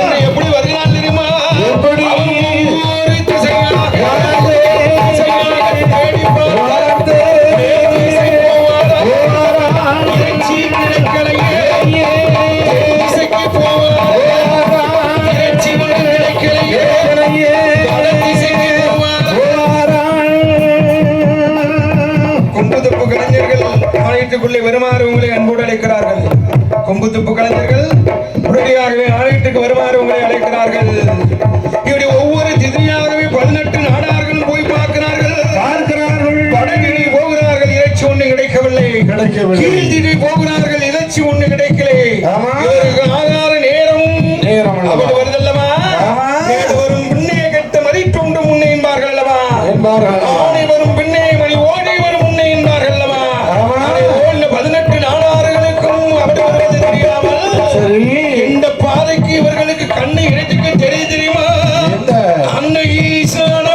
என்னை எப்படி வருகிறான் தெரியுமா? எப்படி வருமாறு உங்களை அன்போடு அழைக்கிறார்கள். கொம்புத்துப்பு கலைஞர்கள் உடனடியாகவே ஆலயத்துக்கு வருமாறு உங்களை அழைக்கிறார்கள். இப்படி ஒவ்வொரு திதியாகவே 18 நாடார்களும் போய் பார்க்கிறார்கள். வடகிரி போகிறார்கள், இறைச்சி ஒண்ணு கிடைக்கவில்லை. கீழ்திரி போகிறார்கள், இறைச்சி ஒண்ணு கிடைக்கலை. ஆகார நேரம் அப்படி வருதல்லவா? வரும் பின்னே கட்ட மதிப்பு உண்டு முன்னே என்பார்கள் அல்லவா? ஆணை வரும் பின்னே மணி ஓடி வரும் முன்னே என்பார்கள் அல்லவா? 18 நாடார்களுக்கும் அப்படி வருவது தெரியாமல் இந்த பாதைக்கு இவர்களுக்கு கண்ணை இறைச்சிக்க தெரிய தெரியுமா? அந்த ஈசான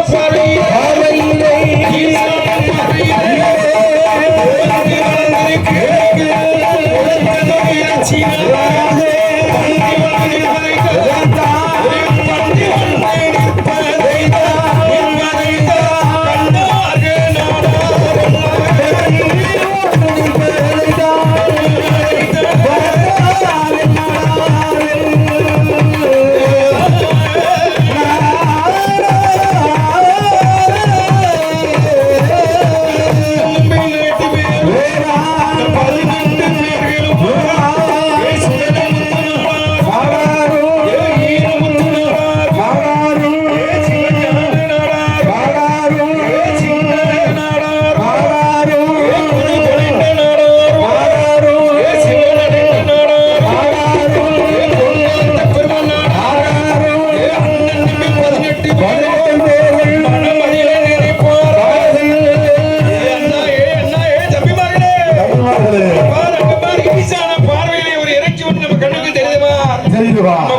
பார்வையிலே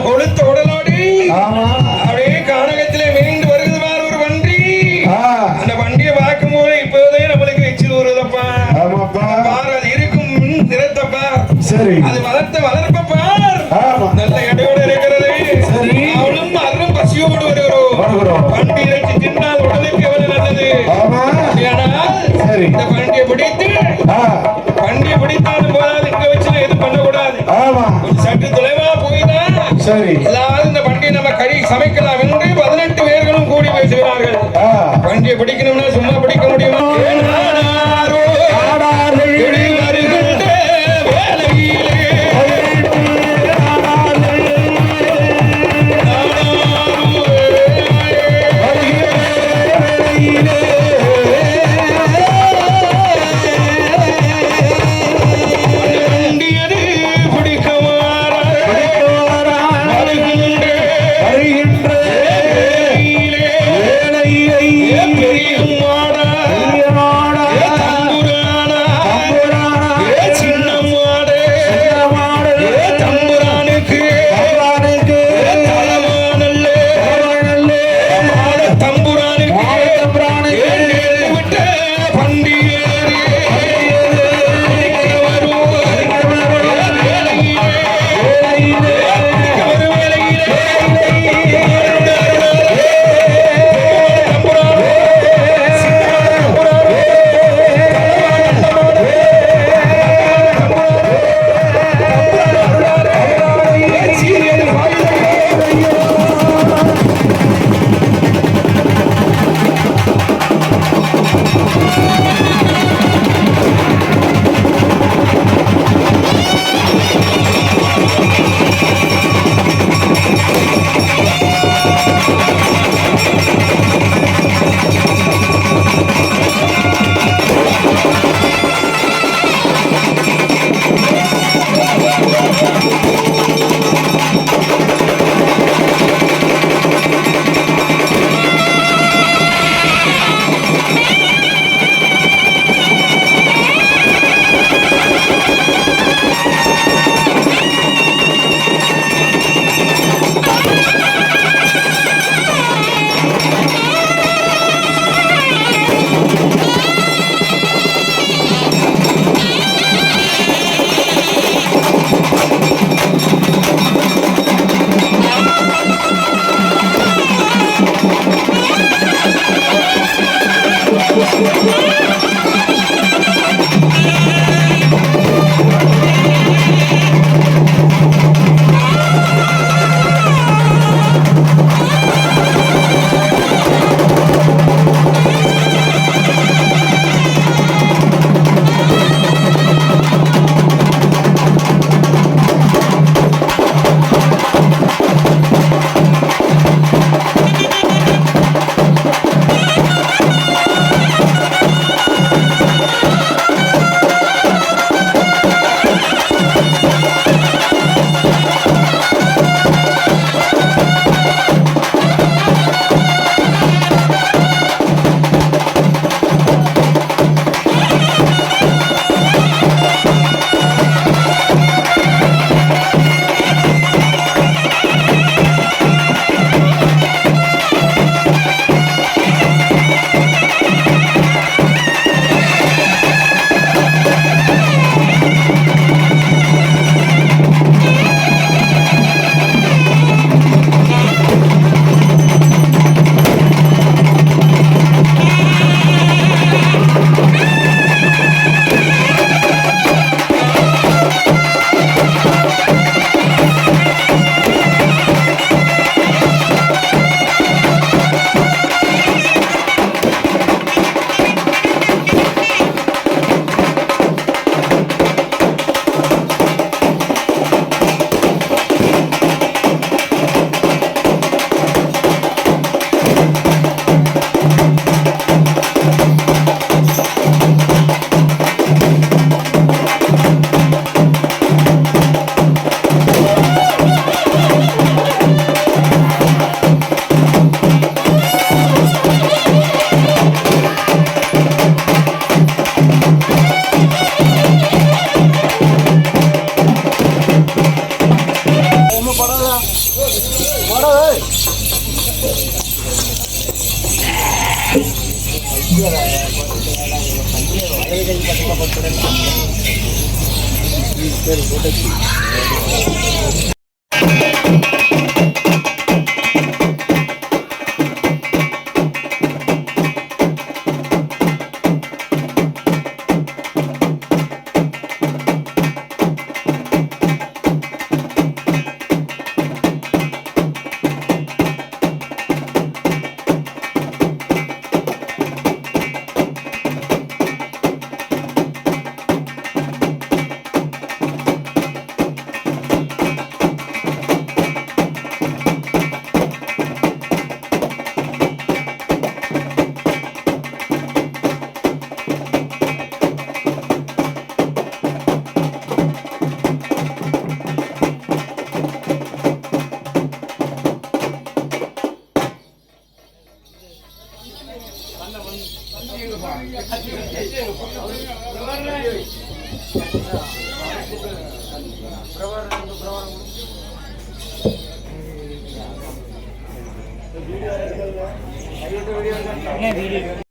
கொளுத்த உடலோடு அப்படியே கானகத்திலே மீண்டு வருகிறது ஒரு வண்டி. அந்த வண்டியை பார்க்கும் போது இப்போதே நம்மளுக்கு எச்சில் வருதப்பா. அது இருக்கும் நிறத்தப்பா, அது வளர்ப்பப்பா நல்ல எடையோடு இருக்கிறது. அவளும் அருளும் பசியோடு வருகிறோம். வண்டி இறைச்சி தின்னால் உடலுக்கு எவ்வளவு நல்லது. இந்த வண்டியை பிடித்தாலும் போதாது, இங்க வச்சு எதுவும் பண்ணக்கூடாது. சற்று தொலைவா போய்தான் எல்லாரும் இந்த வண்டியை நம்ம கறி சமைக்கலாம் என்று 18 பேர்களும் கூடி பேசுகிறார்கள். வண்டியை பிடிக்கணும்னா சும்மா பிடிக்க முடியுமா? பெரிய வீடியோ